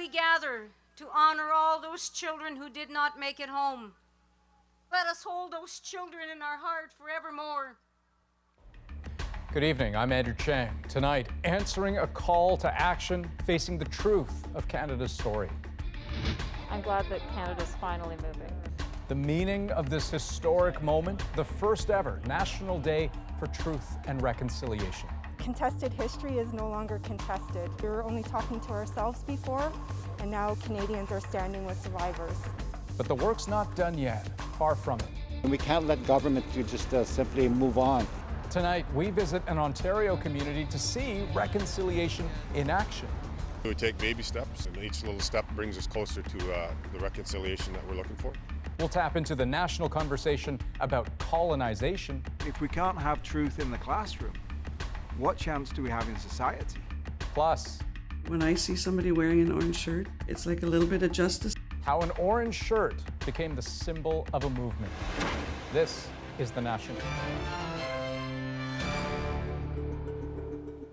we gather to honor all those children who did not make it home. Let us hold those children in our heart forevermore. Good evening, I'm Andrew Chang. Tonight, answering a call to action, facing the truth of Canada's story. I'm glad that Canada's finally moving. The meaning of this historic moment, the first ever National Day for Truth and Reconciliation. Contested history is no longer contested. We were only talking to ourselves before, and now Canadians are standing with survivors. But the work's not done yet, far from it. And we can't let government to just simply move on. Tonight, we visit an Ontario community to see reconciliation in action. We take baby steps, and each little step brings us closer to the reconciliation that we're looking for. We'll tap into the national conversation about colonization. If we can't have truth in the classroom, what chance do we have in society? Plus, when I see somebody wearing an orange shirt, it's like a little bit of justice. How an orange shirt became the symbol of a movement. This is The National.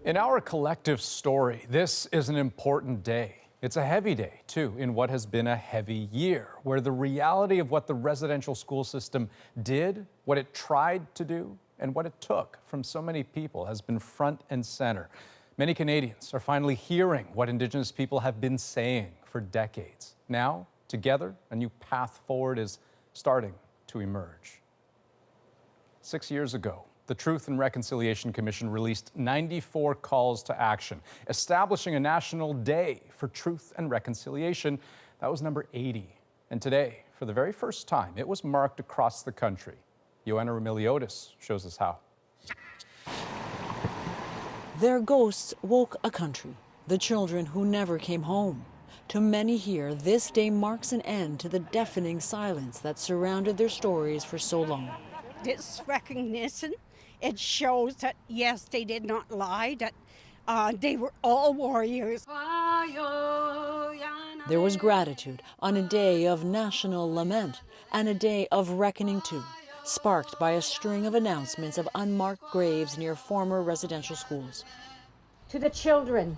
In our collective story, this is an important day. It's a heavy day, too, in what has been a heavy year, where the reality of what the residential school system did, what it tried to do, and what it took from so many people has been front and center. Many Canadians are finally hearing what Indigenous people have been saying for decades. Now, together, a new path forward is starting to emerge. 6 years ago, the Truth and Reconciliation Commission released 94 calls to action, establishing a national day for truth and reconciliation. That was number 80. And today, for the very first time, it was marked across the country. Joanna Remiliotis shows us how. Their ghosts woke a country, the children who never came home. To many here, this day marks an end to the deafening silence that surrounded their stories for so long. This recognition, it shows that, yes, they did not lie, that they were all warriors. There was gratitude on a day of national lament and a day of reckoning too, sparked by a string of announcements of unmarked graves near former residential schools. To the children,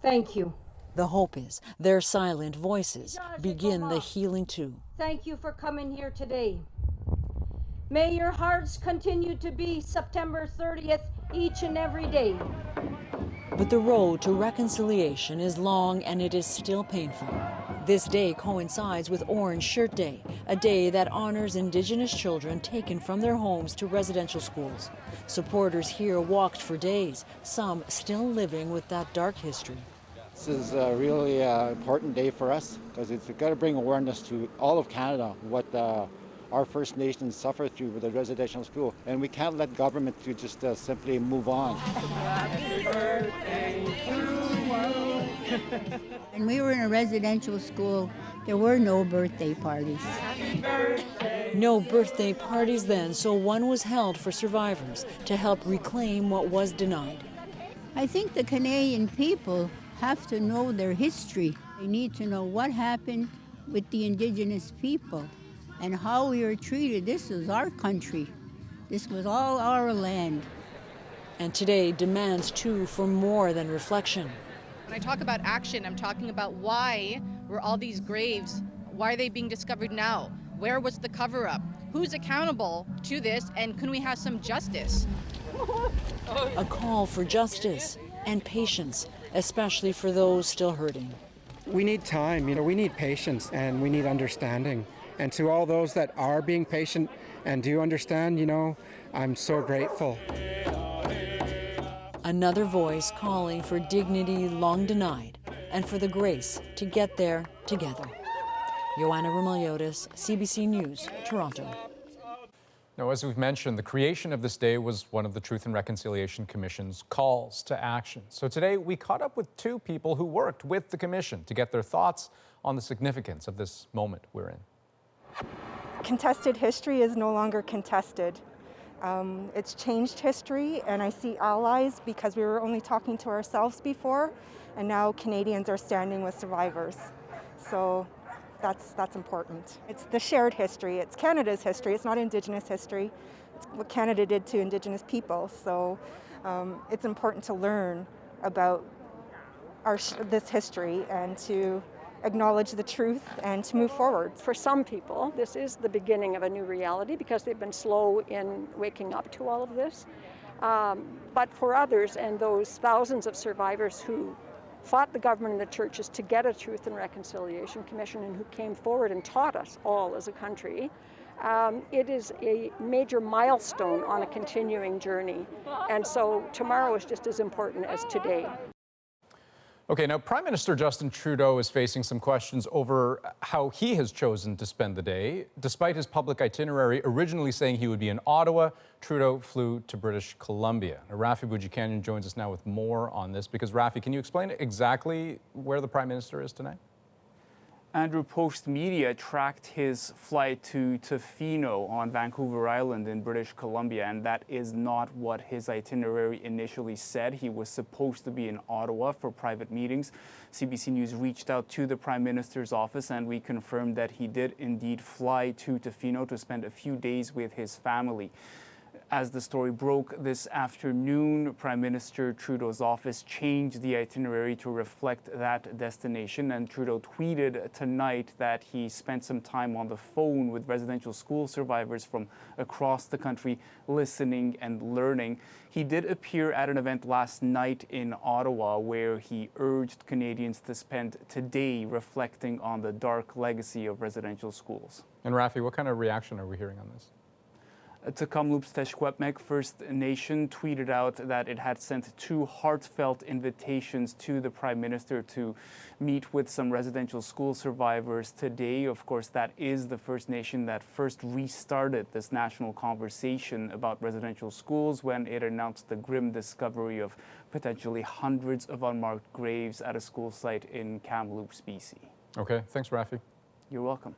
thank you. The hope is their silent voices begin the healing too. Thank you for coming here today. May your hearts continue to be September 30th each and every day. But the road to reconciliation is long and it is still painful. This day coincides with Orange Shirt Day, a day that honors Indigenous children taken from their homes to residential schools. Supporters here walked for days, some still living with that dark history. This is a really important day for us because it's got to bring awareness to all of Canada what our First Nations suffer through with the residential school, and we can't let government to just simply move on. When we were in a residential school, there were no birthday parties. No birthday parties then, so one was held for survivors to help reclaim what was denied. I think the Canadian people have to know their history. They need to know what happened with the Indigenous people and how we were treated. This was our country. This was all our land. And today demands too for more than reflection. When I talk about action, I'm talking about why were all these graves, why are they being discovered now? Where was the cover-up? Who's accountable to this, and can we have some justice? A call for justice and patience, especially for those still hurting. We need time, we need patience and we need understanding. And to all those that are being patient and do understand, I'm so grateful. Another voice calling for dignity long denied and for the grace to get there together. Joanna Remiliotis, CBC News, Toronto. Now, as we've mentioned, the creation of this day was one of the Truth and Reconciliation Commission's calls to action. So today, we caught up with two people who worked with the Commission to get their thoughts on the significance of this moment we're in. Contested history is no longer contested. It's changed history, and I see allies because we were only talking to ourselves before, and now Canadians are standing with survivors. So that's important. It's the shared history. It's Canada's history. It's not Indigenous history. It's what Canada did to Indigenous people. So it's important to learn about this history and to acknowledge the truth and to move forward. For some people, this is the beginning of a new reality because they've been slow in waking up to all of this. But for others and those thousands of survivors who fought the government and the churches to get a Truth and Reconciliation Commission and who came forward and taught us all as a country, it is a major milestone on a continuing journey. And so tomorrow is just as important as today. Okay, now Prime Minister Justin Trudeau is facing some questions over how he has chosen to spend the day. Despite his public itinerary originally saying he would be in Ottawa, Trudeau flew to British Columbia. Now, Rafi Boudjikanian joins us now with more on this because, Rafi, can you explain exactly where the Prime Minister is tonight? Andrew, Post Media tracked his flight to Tofino on Vancouver Island in British Columbia, and that is not what his itinerary initially said. He was supposed to be in Ottawa for private meetings. CBC News reached out to the Prime Minister's office, and we confirmed that he did indeed fly to Tofino to spend a few days with his family. As the story broke this afternoon, Prime Minister Trudeau's office changed the itinerary to reflect that destination, and Trudeau tweeted tonight that he spent some time on the phone with residential school survivors from across the country, listening and learning. He did appear at an event last night in Ottawa where he urged Canadians to spend today reflecting on the dark legacy of residential schools. And Rafi, what kind of reaction are we hearing on this? Tk'emlúps Tk'emlúps First Nation tweeted out that it had sent 2 heartfelt invitations to the Prime Minister to meet with some residential school survivors today. Of course, that is the First Nation that first restarted this national conversation about residential schools when it announced the grim discovery of potentially hundreds of unmarked graves at a school site in Tk'emlúps, BC. Okay, thanks, Rafi. You're welcome.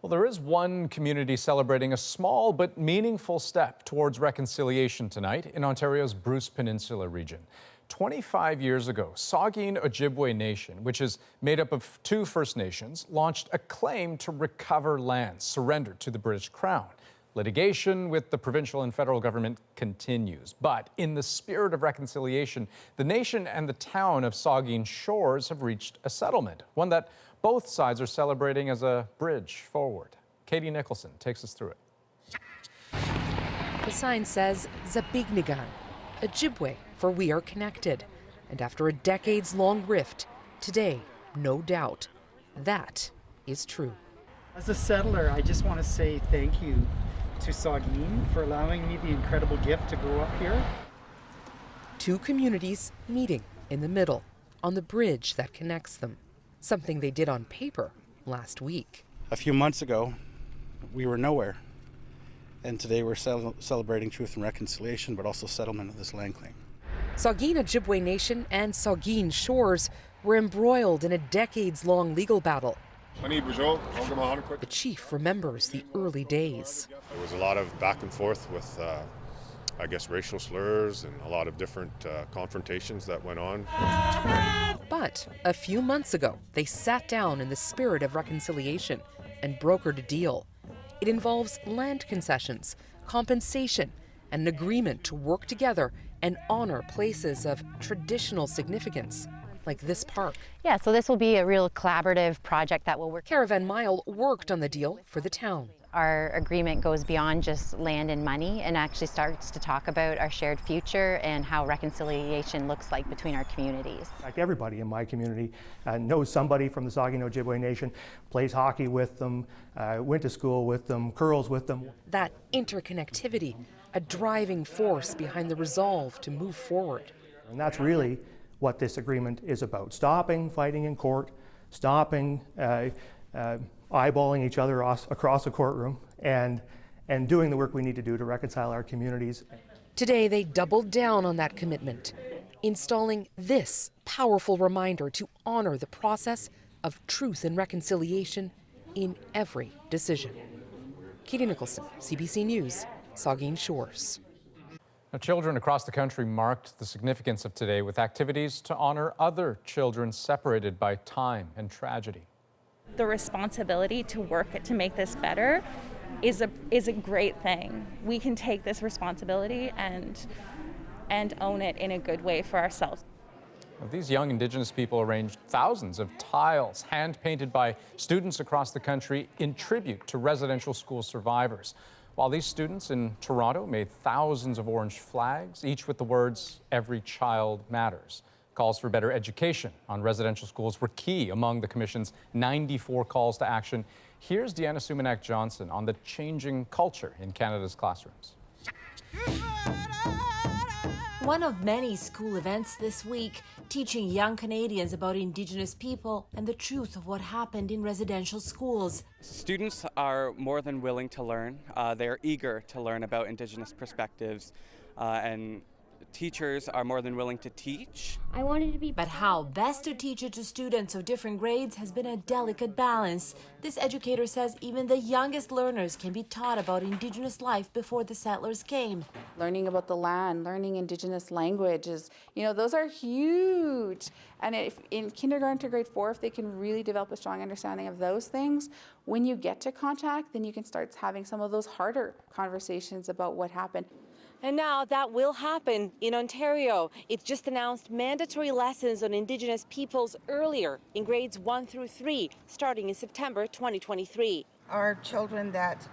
Well, there is one community celebrating a small but meaningful step towards reconciliation tonight in Ontario's Bruce Peninsula region. 25 years ago, Saugeen Ojibwe Nation, which is made up of 2 First Nations, launched a claim to recover lands surrendered to the British Crown. Litigation with the provincial and federal government continues. But in the spirit of reconciliation, the nation and the town of Saugeen Shores have reached a settlement, one that both sides are celebrating as a bridge forward. Katie Nicholson takes us through it. The sign says Zabignigan, Ojibwe for we are connected. And after a decades-long rift, today, no doubt, that is true. As a settler, I just want to say thank you to Saugeen for allowing me the incredible gift to grow up here. 2 communities meeting in the middle, on the bridge that connects them. Something they did on paper last week. A few months ago, we were nowhere. And today we're celebrating truth and reconciliation, but also settlement of this land claim. Saugeen Ojibwe Nation and Saugeen Shores were embroiled in a decades-long legal battle. The chief remembers the early days. There was a lot of back and forth with, racial slurs and a lot of different confrontations that went on. But a few months ago, they sat down in the spirit of reconciliation and brokered a deal. It involves land concessions, compensation, and an agreement to work together and honor places of traditional significance, like this park. Yeah, so this will be a real collaborative project that will work. Caravan Mile worked on the deal for the town. Our agreement goes beyond just land and money and actually starts to talk about our shared future and how reconciliation looks like between our communities. Like everybody in my community knows somebody from the Saugeen Ojibwe Nation, plays hockey with them, went to school with them, curls with them. That interconnectivity, a driving force behind the resolve to move forward. And that's really what this agreement is about. Stopping fighting in court, stopping eyeballing each other across a courtroom, and doing the work we need to do to reconcile our communities. Today they doubled down on that commitment, installing this powerful reminder to honor the process of truth and reconciliation in every decision. Katie Nicholson, CBC News, Saugeen Shores. Now, children across the country marked the significance of today with activities to honor other children separated by time and tragedy. The responsibility to work to make this better is a great thing. We can take this responsibility and own it in a good way for ourselves. These young Indigenous people arranged thousands of tiles, hand-painted by students across the country in tribute to residential school survivors. While these students in Toronto made thousands of orange flags, each with the words, "Every child matters." Calls for better education on residential schools were key among the Commission's 94 calls to action. Here's Deanna Sumanak-Johnson on the changing culture in Canada's classrooms. One of many school events this week, teaching young Canadians about Indigenous people and the truth of what happened in residential schools. Students are more than willing to learn. They're eager to learn about Indigenous perspectives, and teachers are more than willing to teach. I wanted to be. But how best to teach it to students of different grades has been a delicate balance. This educator says even the youngest learners can be taught about Indigenous life before the settlers came. Learning about the land, learning Indigenous languages, those are huge. And if in kindergarten to grade 4, if they can really develop a strong understanding of those things, when you get to contact, then you can start having some of those harder conversations about what happened. And now that will happen in Ontario. It's just announced mandatory lessons on Indigenous peoples earlier in grades 1 through 3, starting in September 2023. Our children that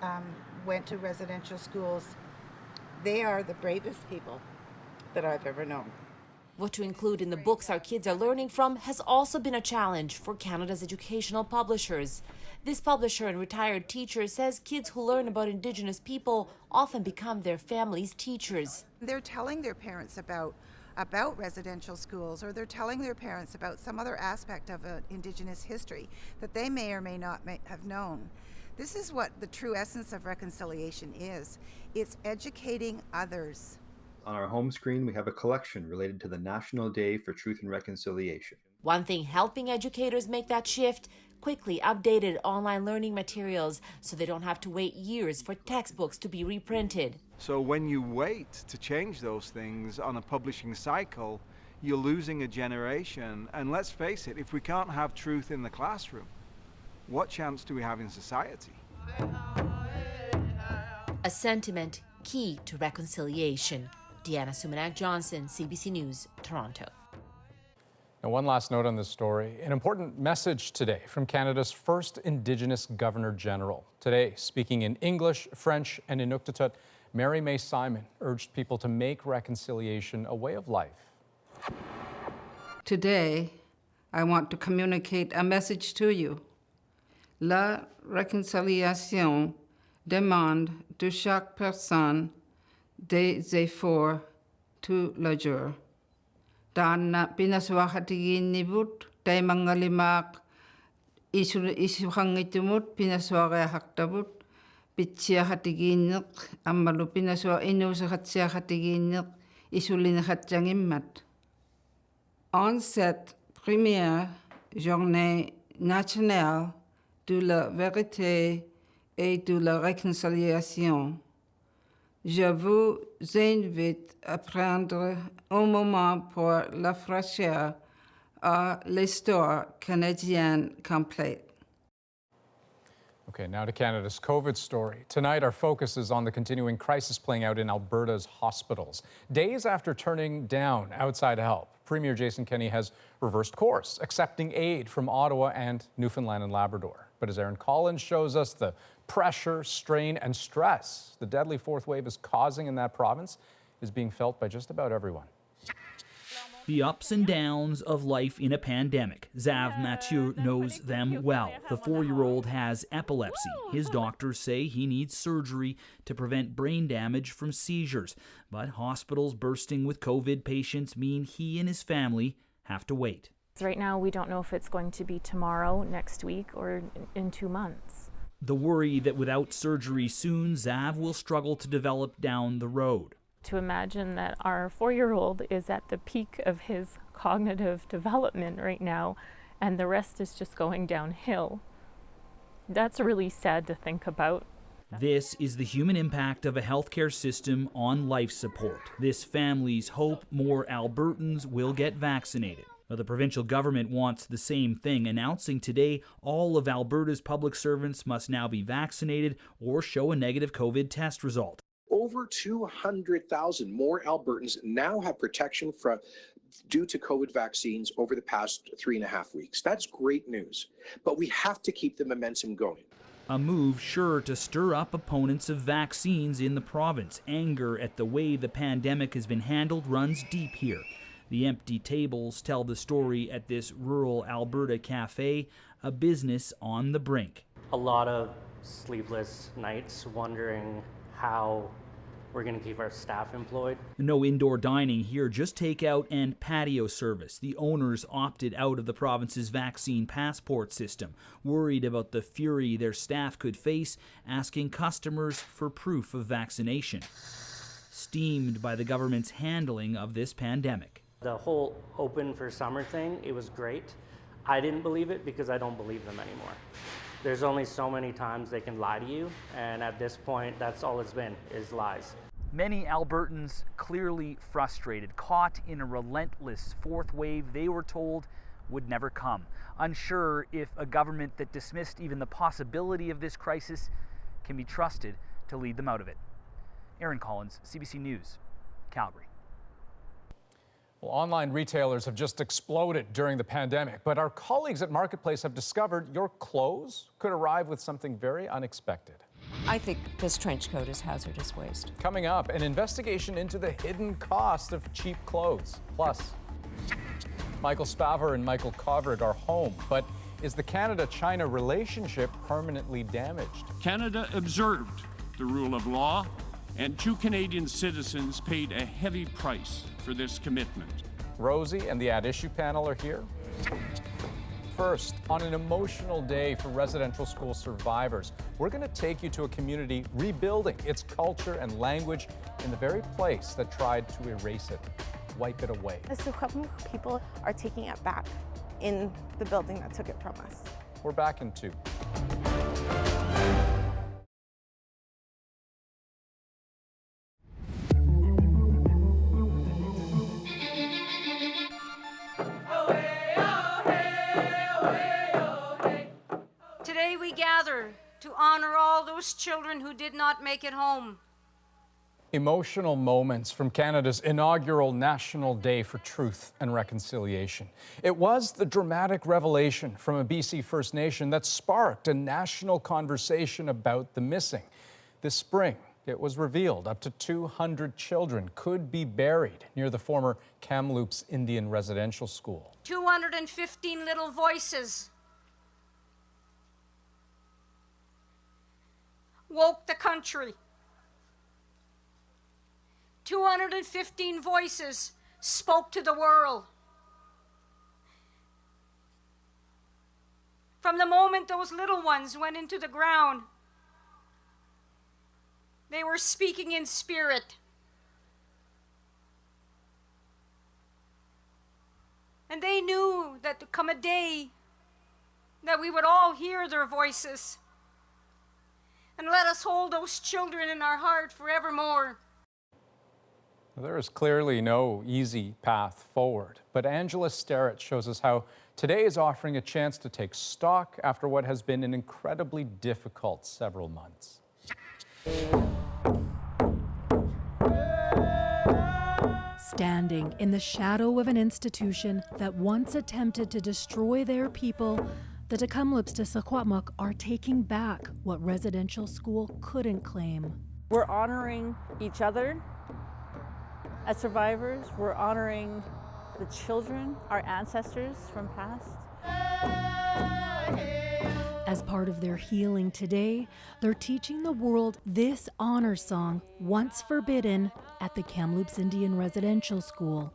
went to residential schools, they are the bravest people that I've ever known. What to include in the books our kids are learning from has also been a challenge for Canada's educational publishers. This publisher and retired teacher says kids who learn about Indigenous people often become their family's teachers. They're telling their parents about residential schools, or they're telling their parents about some other aspect of Indigenous history that they may or may not have known. This is what the true essence of reconciliation is. It's educating others. On our home screen, we have a collection related to the National Day for Truth and Reconciliation. One thing helping educators make that shift, quickly updated online learning materials so they don't have to wait years for textbooks to be reprinted. So when you wait to change those things on a publishing cycle, you're losing a generation. And let's face it, if we can't have truth in the classroom, what chance do we have in society? A sentiment key to reconciliation. Deanna Sumanak-Johnson, CBC News, Toronto. Now, one last note on this story. An important message today from Canada's first Indigenous Governor-General. Today, speaking in English, French, and Inuktitut, Mary May Simon urged people to make reconciliation a way of life. Today, I want to communicate a message to you. La réconciliation demande de chaque personne des efforts tous les jours. Dan na pinaswahatigin nibut, tay mangalimak, isuhangitumut, pinaswara haktabut, pitsia hatiginik, amalu pinaswa inusahatsia hatiginik, isulinhatjangimmat. En cette première journée nationale de la vérité et de la réconciliation, je vous invite à prendre un moment pour la fraîcheur à l'histoire canadienne complète. Okay, now to Canada's COVID story. Tonight, our focus is on the continuing crisis playing out in Alberta's hospitals. Days after turning down outside help, Premier Jason Kenney has reversed course, accepting aid from Ottawa and Newfoundland and Labrador. But as Aaron Collins shows us, the pressure, strain, and stress the deadly fourth wave is causing in that province is being felt by just about everyone. The ups and downs of life in a pandemic. Zav Mathieu knows them well. The 4-year-old has epilepsy. His doctors say he needs surgery to prevent brain damage from seizures. But hospitals bursting with COVID patients mean he and his family have to wait. Right now, we don't know if it's going to be tomorrow, next week, or in 2 months. The worry that without surgery soon, Zav will struggle to develop down the road. To imagine that our 4-year-old is at the peak of his cognitive development right now, and the rest is just going downhill. That's really sad to think about. This is the human impact of a healthcare system on life support. This family's hope more Albertans will get vaccinated. Well, the provincial government wants the same thing, announcing today all of Alberta's public servants must now be vaccinated or show a negative COVID test result. Over 200,000 more Albertans now have protection from due to COVID vaccines over the past 3.5 weeks. That's great news, but we have to keep the momentum going. A move sure to stir up opponents of vaccines in the province. Anger at the way the pandemic has been handled runs deep here. The empty tables tell the story at this rural Alberta cafe, a business on the brink. A lot of sleepless nights wondering how we're going to keep our staff employed. No indoor dining here, just takeout and patio service. The owners opted out of the province's vaccine passport system, worried about the fury their staff could face, asking customers for proof of vaccination. Steamed by the government's handling of this pandemic. The whole open for summer thing, it was great. I didn't believe it because I don't believe them anymore. There's only so many times they can lie to you, and at this point, that's all it's been, is lies. Many Albertans clearly frustrated, caught in a relentless fourth wave they were told would never come. Unsure if a government that dismissed even the possibility of this crisis can be trusted to lead them out of it. Aaron Collins, CBC News, Calgary. Well, online retailers have just exploded during the pandemic, but our colleagues at Marketplace have discovered your clothes could arrive with something very unexpected. I think this trench coat is hazardous waste. Coming up, an investigation into the hidden cost of cheap clothes. Plus, Michael Spavor and Michael Covert are home, but is the Canada-China relationship permanently damaged? Canada observed the rule of law, and 2 Canadian citizens paid a heavy price for this commitment. Rosie and the At Issue panel are here. First, on an emotional day for residential school survivors, we're going to take you to a community rebuilding its culture and language in the very place that tried to erase it, wipe it away. The Tk'emlúps people are taking it back in the building that took it from us. We're back in 2. Today we gather to honor all those children who did not make it home. Emotional moments from Canada's inaugural National Day for Truth and Reconciliation. It was the dramatic revelation from a BC First Nation that sparked a national conversation about the missing. This spring, it was revealed up to 200 children could be buried near the former Tk'emlúps Indian Residential School. 215 little voices woke the country. 215 voices spoke to the world. From the moment those little ones went into the ground, they were speaking in spirit. And they knew that to come a day that we would all hear their voices. And let us hold those children in our heart forevermore. There is clearly no easy path forward, but Angela Starrett shows us how today is offering a chance to take stock after what has been an incredibly difficult several months. Standing in the shadow of an institution that once attempted to destroy their people, the Tk'emlúps de Secwepemc are taking back what residential school couldn't claim. We're honoring each other as survivors. We're honoring the children, our ancestors from past. As part of their healing today, they're teaching the world this honor song, once forbidden, at the Tk'emlúps Indian Residential School.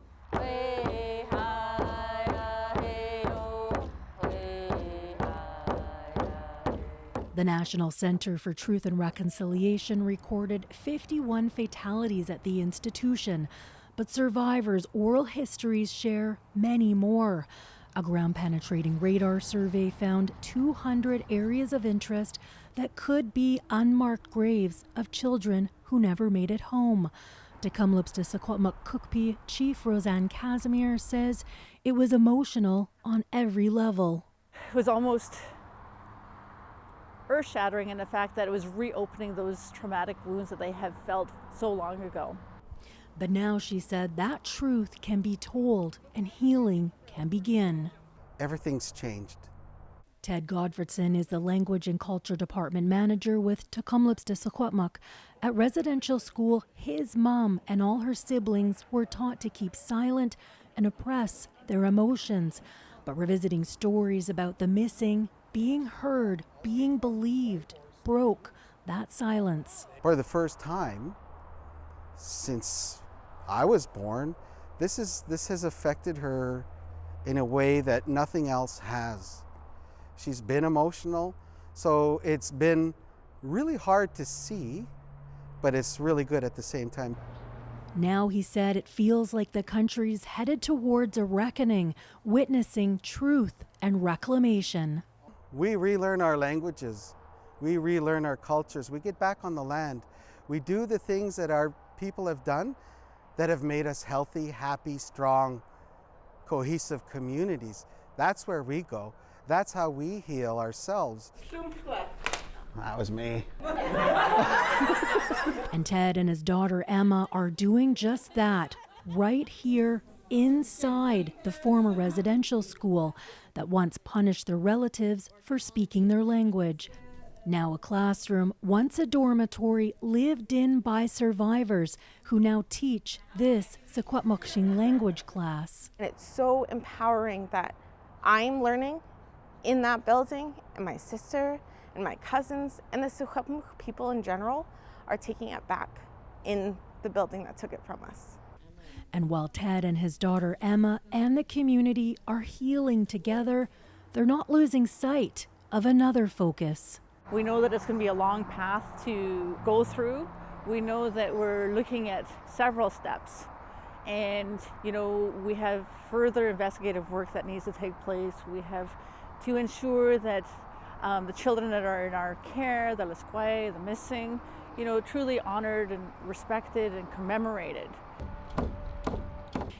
The National Center for Truth and Reconciliation recorded 51 fatalities at the institution, but survivors' oral histories share many more. A ground-penetrating radar survey found 200 areas of interest that could be unmarked graves of children who never made it home. Tk'emlúps de Secwepemc Cookpee Chief Roseanne Casimir says it was emotional on every level. It was almost earth-shattering in the fact that it was reopening those traumatic wounds that they have felt so long ago. But now she said that truth can be told and healing can begin. Everything's changed. Ted Godfredson is the Language and Culture Department Manager with Tk'emlúps. At residential school, his mom and all her siblings were taught to keep silent and oppress their emotions. But revisiting stories about the missing, being heard, being believed, broke that silence. For the first time since I was born, this has affected her in a way that nothing else has. She's been emotional, so it's been really hard to see, but it's really good at the same time. Now, he said, it feels like the country's headed towards a reckoning, witnessing truth and reclamation. We relearn our languages. We relearn our cultures. We get back on the land. We do the things that our people have done that have made us healthy, happy, strong, cohesive communities. That's where we go. That's how we heal ourselves. That was me. And Ted and his daughter Emma are doing just that, right here inside the former residential school that once punished their relatives for speaking their language. Now a classroom, once a dormitory, lived in by survivors who now teach this Secwepemctsín language class. And it's so empowering that I'm learning in that building, and my sister and my cousins and the Secwepemc people in general are taking it back in the building that took it from us. And while Ted and his daughter Emma and the community are healing together, they're not losing sight of another focus. We know that it's going to be a long path to go through. We know that we're looking at several steps. And, we have further investigative work that needs to take place. We have to ensure that the children that are in our care, the Lesquay, the missing, truly honored and respected and commemorated.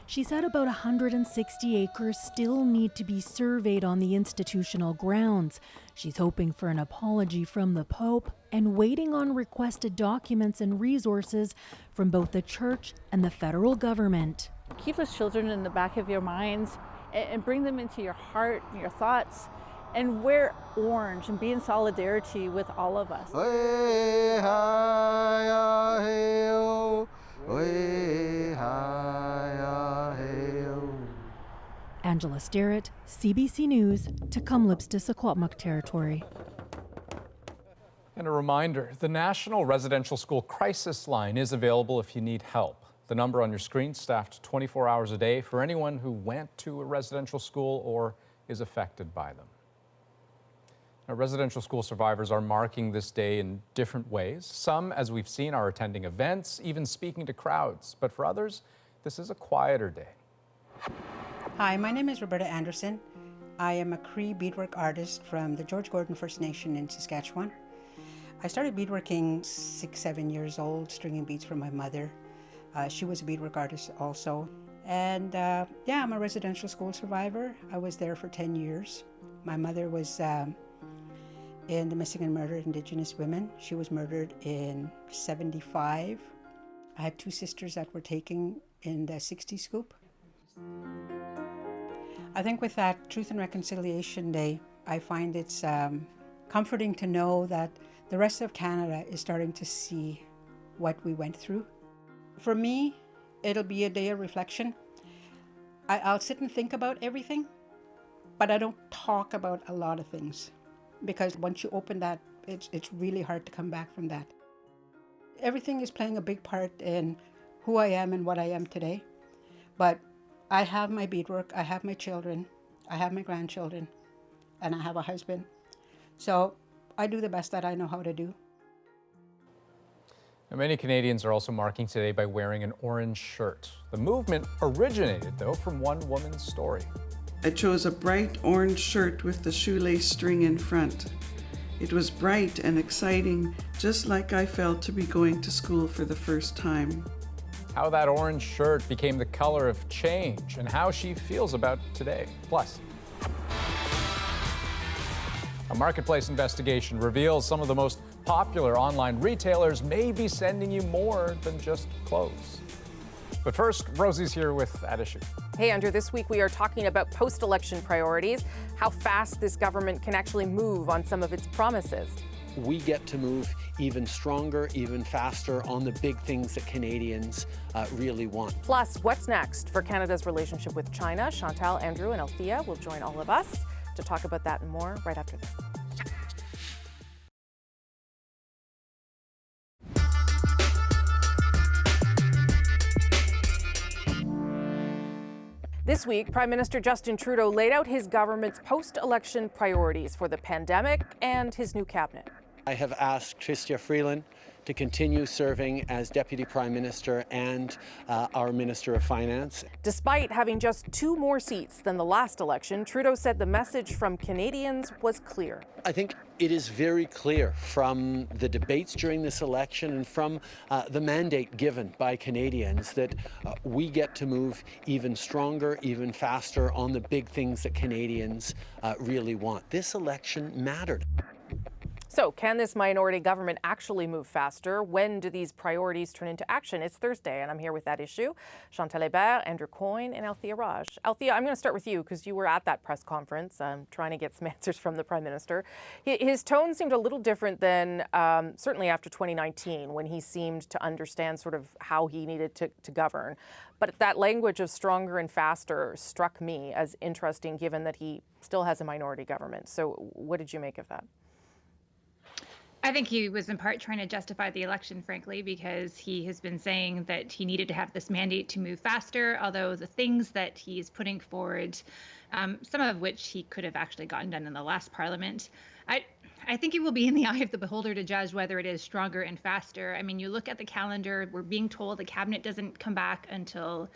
She said about 160 acres still need to be surveyed on the institutional grounds. She's hoping for an apology from the Pope and waiting on requested documents and resources from both the church and the federal government. Keep those children in the back of your minds and bring them into your heart and your thoughts, and wear orange and be in solidarity with all of us. Angela Sterrett, CBC News, Tk'emlúps to Secwepemc Territory. And a reminder, the National Residential School Crisis Line is available if you need help. The number on your screen, staffed 24 hours a day for anyone who went to a residential school or is affected by them. Now, residential school survivors are marking this day in different ways. Some, as we've seen, are attending events, even speaking to crowds. But for others, this is a quieter day. Hi, my name is Roberta Anderson. I am a Cree beadwork artist from the George Gordon First Nation in Saskatchewan. I started beadworking 6-7 years old, stringing beads from my mother. She was a beadwork artist also. And I'm a residential school survivor. I was there for 10 years. My mother was in the missing and murdered Indigenous women. She was murdered in 1975. I had 2 sisters that were taken in the 60 scoop. I think with that Truth and Reconciliation Day, I find it's comforting to know that the rest of Canada is starting to see what we went through. For me, it'll be a day of reflection. I'll sit and think about everything, but I don't talk about a lot of things, because once you open that, it's really hard to come back from that. Everything is playing a big part in who I am and what I am today, but I have my beadwork, I have my children, I have my grandchildren, and I have a husband. So I do the best that I know how to do. Now, many Canadians are also marking today by wearing an orange shirt. The movement originated, though, from one woman's story. I chose a bright orange shirt with the shoelace string in front. It was bright and exciting, just like I felt to be going to school for the first time. How that orange shirt became the color of change and how she feels about today. Plus, a marketplace investigation reveals some of the most popular online retailers may be sending you more than just clothes. But first, Rosie's here with that issue. Hey, Andrew, this week we are talking about post-election priorities, how fast this government can actually move on some of its promises. We get to move even stronger, even faster on the big things that Canadians really want. Plus, what's next for Canada's relationship with China? Chantal, Andrew, and Althea will join all of us to talk about that and more right after this. This week, Prime Minister Justin Trudeau laid out his government's post-election priorities for the pandemic and his new cabinet. I have asked Chrystia Freeland to continue serving as Deputy Prime Minister and our Minister of Finance. Despite having just 2 more seats than the last election, Trudeau said the message from Canadians was clear. I think it is very clear from the debates during this election and from the mandate given by Canadians that we get to move even stronger, even faster on the big things that Canadians really want. This election mattered. So, can this minority government actually move faster? When do these priorities turn into action? It's Thursday, and I'm here with that issue. Chantal Hébert, Andrew Coyne, and Althea Raj. Althea, I'm going to start with you because you were at that press conference trying to get some answers from the Prime Minister. His tone seemed a little different than certainly after 2019, when he seemed to understand sort of how he needed to govern. But that language of stronger and faster struck me as interesting, given that he still has a minority government. So what did you make of that? I think he was in part trying to justify the election, frankly, because he has been saying that he needed to have this mandate to move faster, although the things that he's putting forward, some of which he could have actually gotten done in the last parliament, I think it will be in the eye of the beholder to judge whether it is stronger and faster. I mean, you look at the calendar, we're being told the cabinet doesn't come back until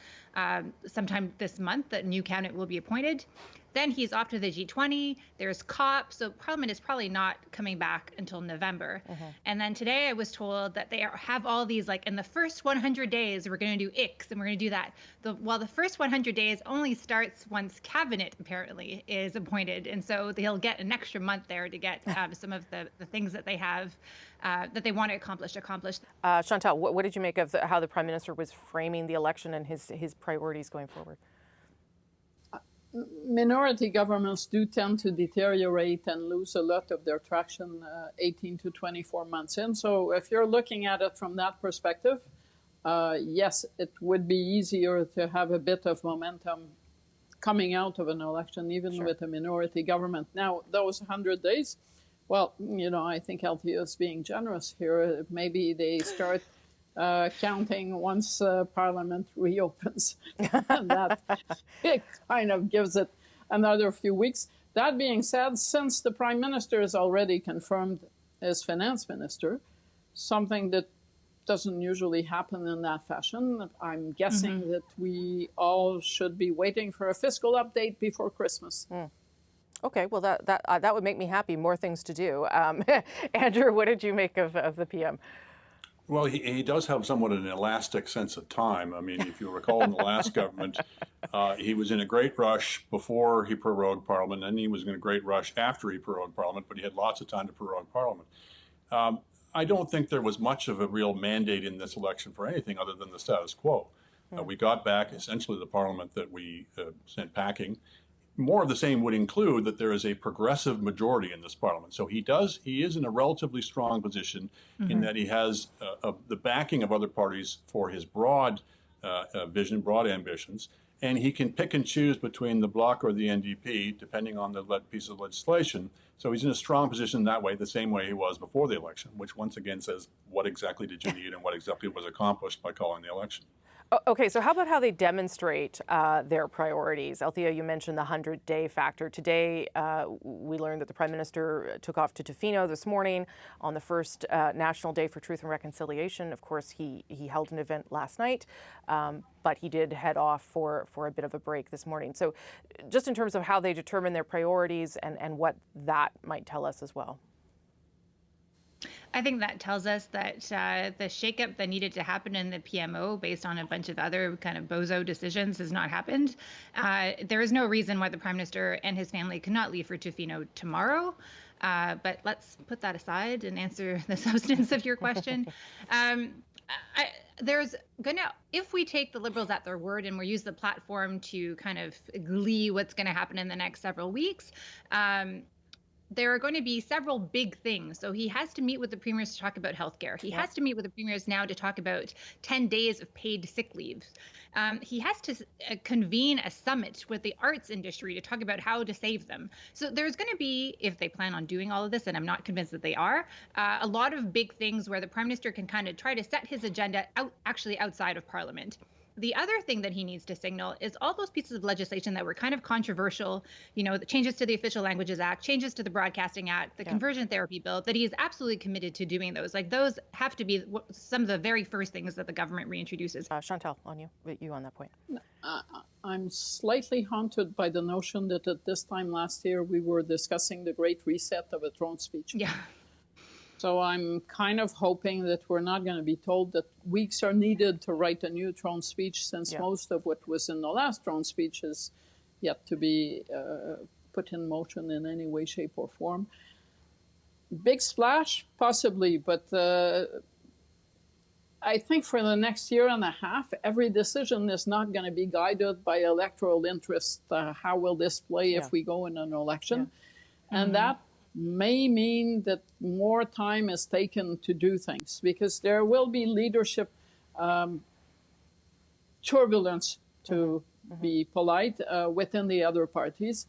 sometime this month, that new cabinet will be appointed. Then he's off to the G20, there's COP, so Parliament is probably not coming back until November. And then today I was told that they have all these, like, in the first 100 days, we're going to do X and we're going to do that. Well, the first 100 days only starts once cabinet, apparently, is appointed. And so they'll get an extra month there to get some of the things that they have, that they want to accomplish. Chantal, what did you make of how the Prime Minister was framing the election and his priorities going forward? Minority governments do tend to deteriorate and lose a lot of their traction 18 to 24 months in. So if you're looking at it from that perspective, yes, it would be easier to have a bit of momentum coming out of an election, even with a minority government. Now, those 100 days, well, you know, I think Althea is being generous here. Maybe they start counting once Parliament reopens. And that it kind of gives it another few weeks. That being said, since the Prime Minister is already confirmed as Finance Minister, something that doesn't usually happen in that fashion, I'm guessing that we all should be waiting for a fiscal update before Christmas. Okay, well, that would make me happy. More things to do. Andrew, what did you make of the PM? Well, he does have somewhat an elastic sense of time. I mean, if you recall in the last government, he was in a great rush before he prorogued Parliament, and he was in a great rush after he prorogued Parliament, but he had lots of time to prorogue Parliament. I don't think there was much of a real mandate in this election for anything other than the status quo. We got back essentially the Parliament that we sent packing. More of the same would include that there is a progressive majority in this Parliament. So he is in a relatively strong position in that he has the backing of other parties for his broad vision, broad ambitions, and he can pick and choose between the Bloc or the NDP, depending on the piece of legislation. So he's in a strong position that way, the same way he was before the election, which once again says, what exactly did you need and what exactly was accomplished by calling the election? Okay, so how about how they demonstrate their priorities? Althea, you mentioned the 100-day factor. Today, we learned that the Prime Minister took off to Tofino this morning on the first National Day for Truth and Reconciliation. Of course, he held an event last night, but he did head off for a bit of a break this morning. So just in terms of how they determine their priorities and what that might tell us as well. I think that tells us that the shakeup that needed to happen in the PMO based on a bunch of other kind of bozo decisions has not happened. There is no reason why the Prime Minister and his family could not leave for Tofino tomorrow. But let's put that aside and answer the substance of your question. there's gonna, if we take the Liberals at their word and we use the platform to kind of glee what's going to happen in the next several weeks, there are going to be several big things. So he has to meet with the premiers to talk about healthcare. He has to meet with the premiers now to talk about 10 days of paid sick leave. He has to convene a summit with the arts industry to talk about how to save them. So there's going to be, if they plan on doing all of this, and I'm not convinced that they are, a lot of big things where the Prime Minister can kind of try to set his agenda actually outside of Parliament. The other thing that he needs to signal is all those pieces of legislation that were kind of controversial, you know, the changes to the Official Languages Act, changes to the Broadcasting Act, the conversion therapy bill, that he is absolutely committed to doing those. Like, those have to be some of the very first things that the government reintroduces. Chantal, on you on that point. I'm slightly haunted by the notion that at this time last year we were discussing the Great Reset of a throne speech. Yeah. So I'm kind of hoping that we're not going to be told that weeks are needed to write a new throne speech, since most of what was in the last throne speech is yet to be put in motion in any way, shape, or form. Big splash, possibly, but I think for the next year and a half, every decision is not going to be guided by electoral interest. How will this play if we go in an election? And that may mean that more time is taken to do things, because there will be leadership turbulence, to be polite, within the other parties.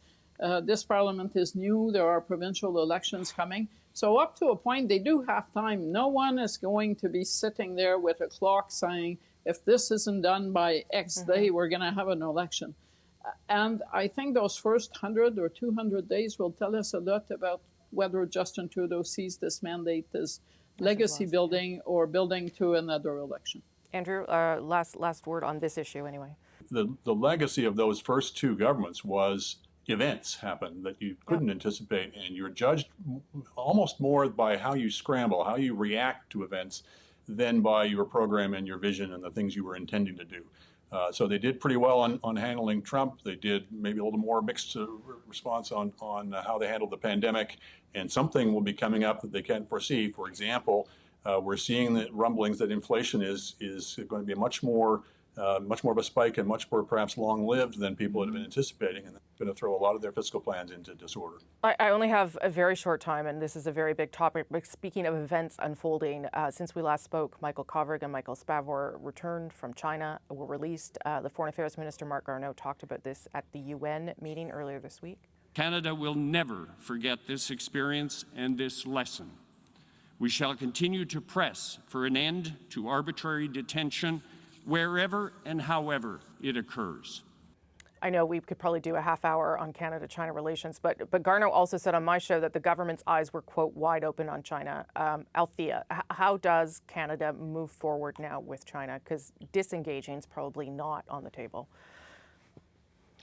This parliament is new. There are provincial elections coming. So up to a point, they do have time. No one is going to be sitting there with a clock saying, if this isn't done by X day, we're going to have an election. And I think those first 100 or 200 days will tell us a lot about whether Justin Trudeau sees this mandate as legacy building or building to another election. Andrew, last word on this issue anyway. The legacy of those first two governments was events happen that you couldn't anticipate, and you're judged almost more by how you scramble, how you react to events, than by your program and your vision and the things you were intending to do. So they did pretty well on handling Trump. They did maybe a little more mixed response on how they handled the pandemic, and something will be coming up that they can't foresee. For example, we're seeing the rumblings that inflation is going to be much more of a spike and much more perhaps long-lived than people had been anticipating, and they're going to throw a lot of their fiscal plans into disorder. I only have a very short time, and this is a very big topic, but speaking of events unfolding, since we last spoke, Michael Kovrig and Michael Spavor returned from China, were released. The Foreign Affairs Minister, Marc Garneau, talked about this at the UN meeting earlier this week. Canada will never forget this experience and this lesson. We shall continue to press for an end to arbitrary detention wherever and however it occurs. I know we could probably do a half hour on Canada-China relations, but Garneau also said on my show that the government's eyes were, quote, wide open on China. Althea, how does Canada move forward now with China? Because disengaging is probably not on the table.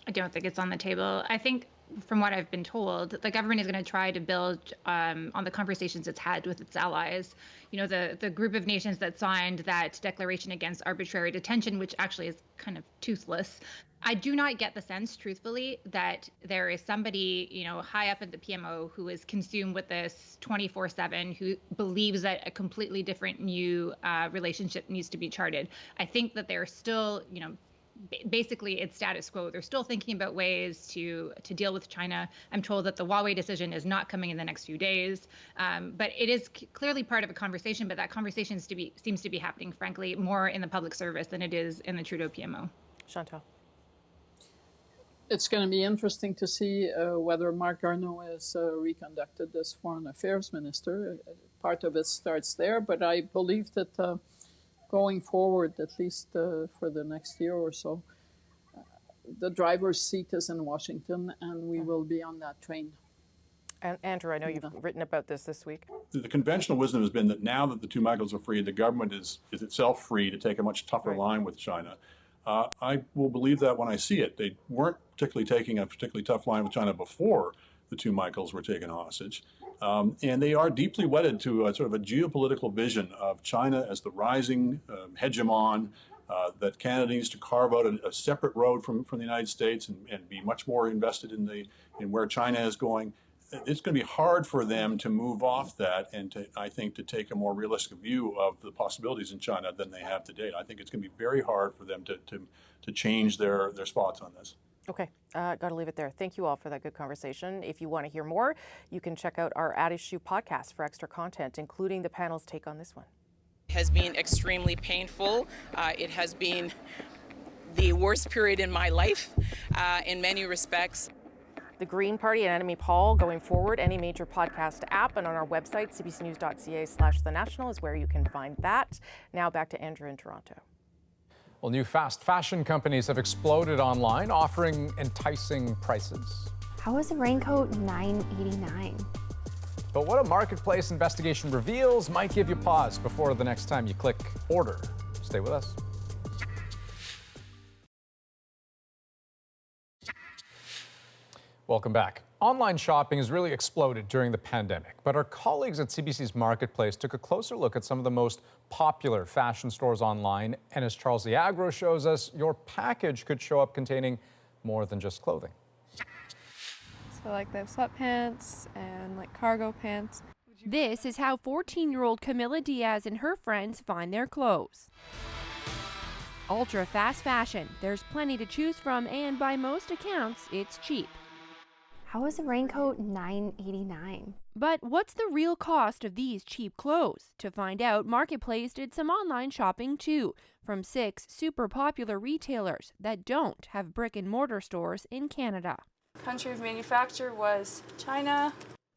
I don't think it's on the table. I think, from what I've been told, the government is going to try to build on the conversations it's had with its allies. You know, the group of nations that signed that declaration against arbitrary detention, which actually is kind of toothless. I do not get the sense, truthfully, that there is somebody, you know, high up at the PMO who is consumed with this 24/7, who believes that a completely different new relationship needs to be charted. I think that they're still, you know, basically it's status quo. They're still thinking about ways to deal with China. I'm told that the Huawei decision is not coming in the next few days, but it is clearly part of a conversation, but that conversation seems to be happening, frankly, more in the public service than it is in the Trudeau PMO. Chantal. It's going to be interesting to see whether Marc Garneau is reconducted as Foreign Affairs Minister. Part of it starts there, but I believe that going forward, at least for the next year or so, the driver's seat is in Washington, and we will be on that train. And Andrew, I know you've written about this week. The conventional wisdom has been that now that the two Michaels are free, the government is itself free to take a much tougher line with China. I will believe that when I see it. They weren't particularly taking a particularly tough line with China before the two Michaels were taken hostage. And they are deeply wedded to a sort of a geopolitical vision of China as the rising hegemon, that Canada needs to carve out a separate road from the United States and be much more invested in where China is going. it's going to be hard for them to move off that and I think to take a more realistic view of the possibilities in China than they have today. I think it's going to be very hard for them to change their spots on this. Okay, got to leave it there. Thank you all for that good conversation. If you want to hear more, you can check out our At Issue podcast for extra content, including the panel's take on this one. It has been extremely painful. It has been the worst period in my life in many respects. The Green Party and Enemy Paul going forward. Any major podcast app and on our website, cbcnews.ca/thenational is where you can find that. Now back to Andrew in Toronto. Well, new fast fashion companies have exploded online, offering enticing prices. How is a raincoat $9.89? But what a marketplace investigation reveals might give you pause before the next time you click order. Stay with us. Welcome back. Online shopping has really exploded during the pandemic, but our colleagues at CBC's Marketplace took a closer look at some of the most popular fashion stores online. And as Charles Liagro shows us, your package could show up containing more than just clothing. So like they have sweatpants and like cargo pants. This is how 14-year-old Camila Diaz and her friends find their clothes. Ultra fast fashion. There's plenty to choose from, and by most accounts, it's cheap. How is a raincoat $9.89? But what's the real cost of these cheap clothes? To find out, Marketplace did some online shopping too, from 6 super popular retailers that don't have brick and mortar stores in Canada. Country of manufacture was China.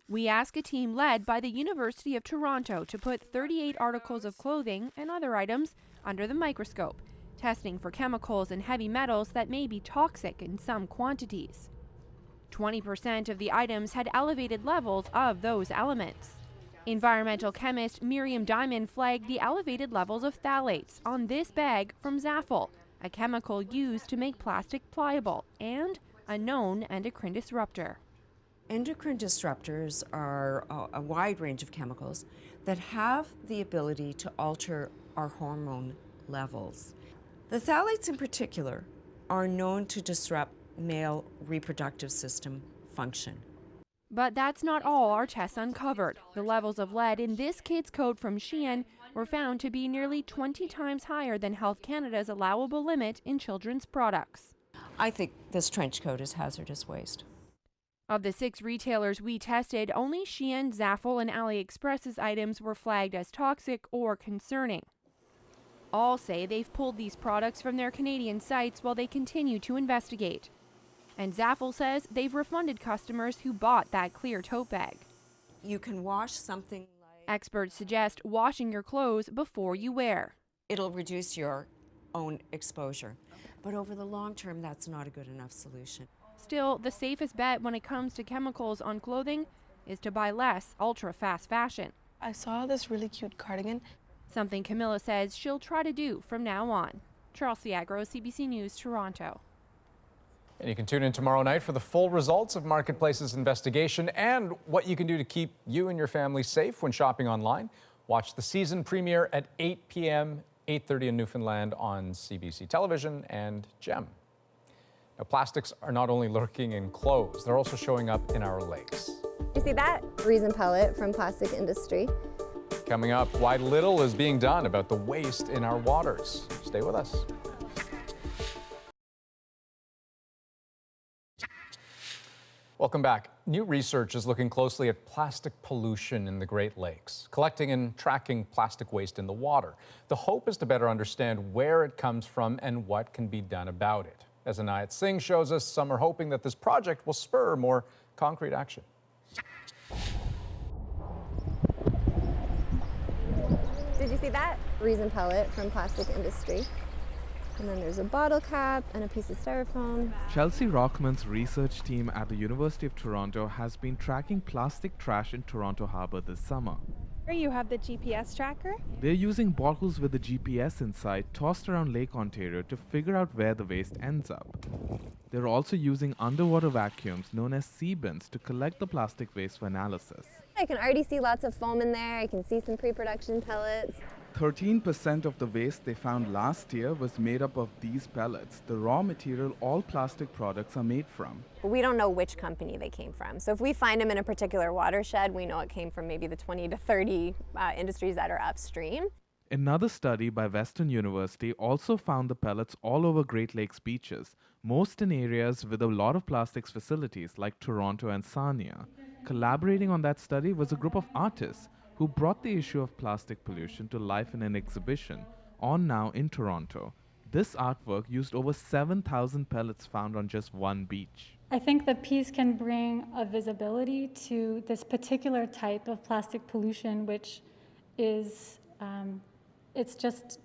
We asked a team led by the University of Toronto to put 38 articles of clothing and other items under the microscope, testing for chemicals and heavy metals that may be toxic in some quantities. 20% of the items had elevated levels of those elements. Environmental chemist Miriam Diamond flagged the elevated levels of phthalates on this bag from Zaful, a chemical used to make plastic pliable and a known endocrine disruptor. Endocrine disruptors are a wide range of chemicals that have the ability to alter our hormone levels. The phthalates in particular are known to disrupt male reproductive system function. But that's not all our tests uncovered. The levels of lead in this kid's coat from Shein were found to be nearly 20 times higher than Health Canada's allowable limit in children's products. I think this trench coat is hazardous waste. Of the 6 retailers we tested, only Shein, Zaful, and AliExpress's items were flagged as toxic or concerning. All say they've pulled these products from their Canadian sites while they continue to investigate. And Zaful says they've refunded customers who bought that clear tote bag. You can wash something like... Experts suggest washing your clothes before you wear. It'll reduce your own exposure. But over the long term, that's not a good enough solution. Still, the safest bet when it comes to chemicals on clothing is to buy less ultra-fast fashion. I saw this really cute cardigan. Something Camilla says she'll try to do from now on. Charles Liagro, CBC News, Toronto. And you can tune in tomorrow night for the full results of Marketplace's investigation and what you can do to keep you and your family safe when shopping online. Watch the season premiere at 8 p.m., 8:30 in Newfoundland on CBC Television and GEM. Now, plastics are not only lurking in clothes, they're also showing up in our lakes. You see that? Reason pellet from plastic industry. Coming up, why little is being done about the waste in our waters. Stay with us. Welcome back. New research is looking closely at plastic pollution in the Great Lakes, collecting and tracking plastic waste in the water. The hope is to better understand where it comes from and what can be done about it. As Anayat Singh shows us, some are hoping that this project will spur more concrete action. Did you see that? Reason pellet from plastic industry. And then there's a bottle cap and a piece of styrofoam. Chelsea Rockman's research team at the University of Toronto has been tracking plastic trash in Toronto Harbour this summer. Here you have the GPS tracker. They're using bottles with the GPS inside tossed around Lake Ontario to figure out where the waste ends up. They're also using underwater vacuums known as sea bins to collect the plastic waste for analysis. I can already see lots of foam in there. I can see some pre-production pellets. 13% of the waste they found last year was made up of these pellets, the raw material all plastic products are made from. But we don't know which company they came from. So if we find them in a particular watershed, we know it came from maybe the 20 to 30 industries that are upstream. Another study by Western University also found the pellets all over Great Lakes beaches, most in areas with a lot of plastics facilities like Toronto and Sarnia. Collaborating on that study was a group of artists who brought the issue of plastic pollution to life in an exhibition on Now in Toronto. This artwork used over 7,000 pellets found on just one beach. I think the piece can bring a visibility to this particular type of plastic pollution, which is, it's just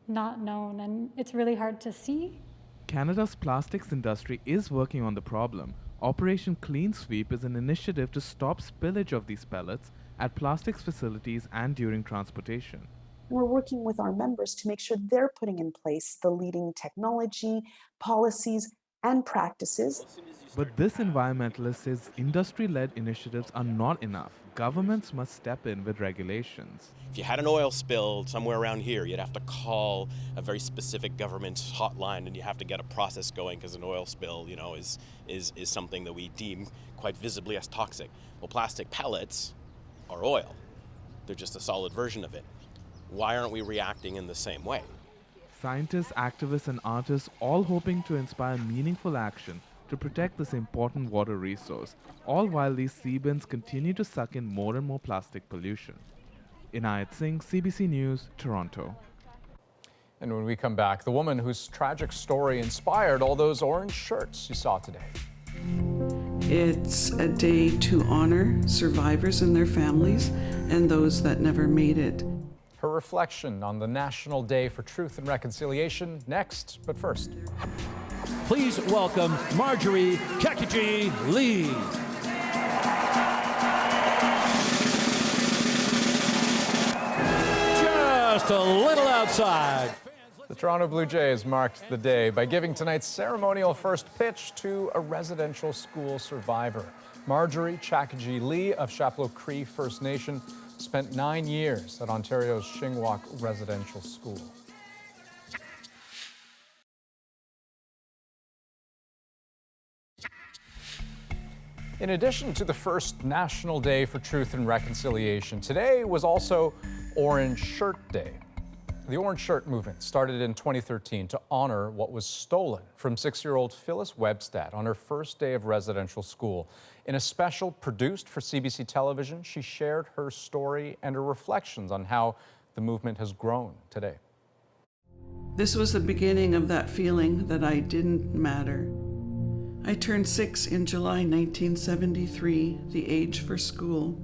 not known and it's really hard to see. Canada's plastics industry is working on the problem. Operation Clean Sweep is an initiative to stop spillage of these pellets at plastics facilities and during transportation. We're working with our members to make sure they're putting in place the leading technology, policies, and practices. But this environmentalist says industry-led initiatives are not enough. Governments must step in with regulations. If you had an oil spill somewhere around here, you'd have to call a very specific government hotline, and you have to get a process going because an oil spill, you know, is something that we deem quite visibly as toxic. Well, plastic pellets are oil. They're just a solid version of it. Why aren't we reacting in the same way? Scientists, activists, and artists all hoping to inspire meaningful action to protect this important water resource, all while these sea bins continue to suck in more and more plastic pollution. Inayat Singh, CBC News, Toronto. And when we come back, the woman whose tragic story inspired all those orange shirts you saw today. It's a day to honor survivors and their families and those that never made it. Her reflection on the National Day for Truth and Reconciliation next, but first. Please welcome Marjorie Lee. Just a little outside. The Toronto Blue Jays marked the day by giving tonight's ceremonial first pitch to a residential school survivor. Marjorie Lee of Chapleau Cree First Nation spent 9 years at Ontario's Shingwalk Residential School. In addition to the first National Day for Truth and Reconciliation, today was also Orange Shirt Day. The Orange Shirt movement started in 2013 to honor what was stolen from 6-year-old Phyllis Webstad on her first day of residential school. In a special produced for CBC television, she shared her story and her reflections on how the movement has grown today. This was the beginning of that feeling that I didn't matter. I turned 6 in July 1973, the age for school.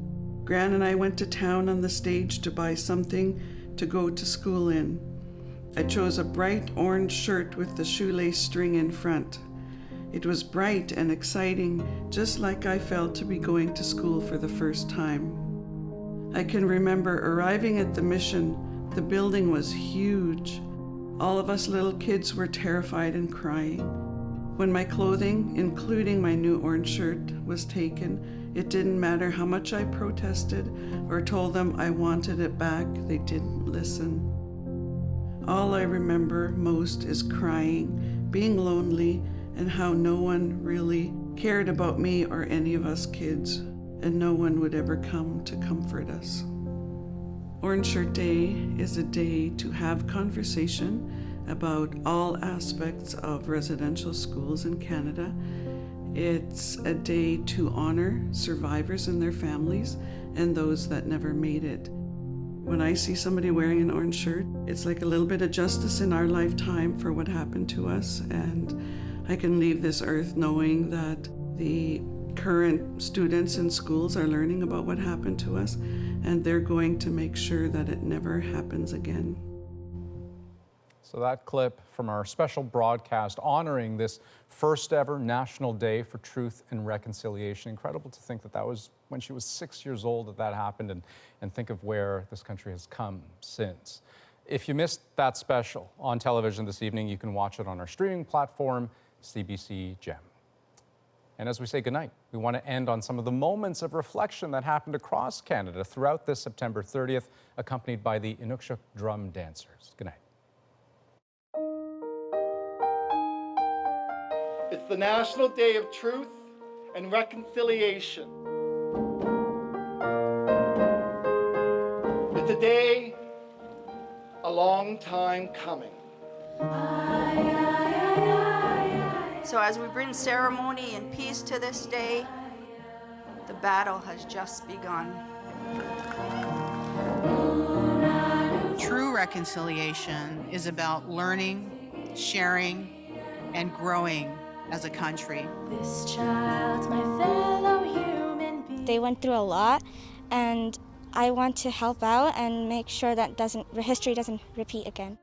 Gran and I went to town on the stage to buy something to go to school in. I chose a bright orange shirt with the shoelace string in front. It was bright and exciting, just like I felt to be going to school for the first time. I can remember arriving at the mission. The building was huge. All of us little kids were terrified and crying. When my clothing, including my new orange shirt, was taken, it didn't matter how much I protested or told them I wanted it back, they didn't listen. All I remember most is crying, being lonely, and how no one really cared about me or any of us kids, and no one would ever come to comfort us. Orange Shirt Day is a day to have conversation about all aspects of residential schools in Canada. It's a day to honor survivors and their families and those that never made it. When I see somebody wearing an orange shirt, it's like a little bit of justice in our lifetime for what happened to us, and I can leave this earth knowing that the current students in schools are learning about what happened to us, and they're going to make sure that it never happens again. So that clip from our special broadcast honoring this first ever National Day for Truth and Reconciliation. Incredible to think that that was when she was 6 years old that happened, and think of where this country has come since. If you missed that special on television this evening, you can watch it on our streaming platform, CBC Gem. And as we say goodnight, we want to end on some of the moments of reflection that happened across Canada throughout this September 30th, accompanied by the Inukshuk drum dancers. Good night. It's the National Day of Truth and Reconciliation. It's a day a long time coming. So as we bring ceremony and peace to this day, the battle has just begun. True reconciliation is about learning, sharing, and growing as a country. This child's my fellow human being. They went through a lot, and I want to help out and make sure that history doesn't repeat again.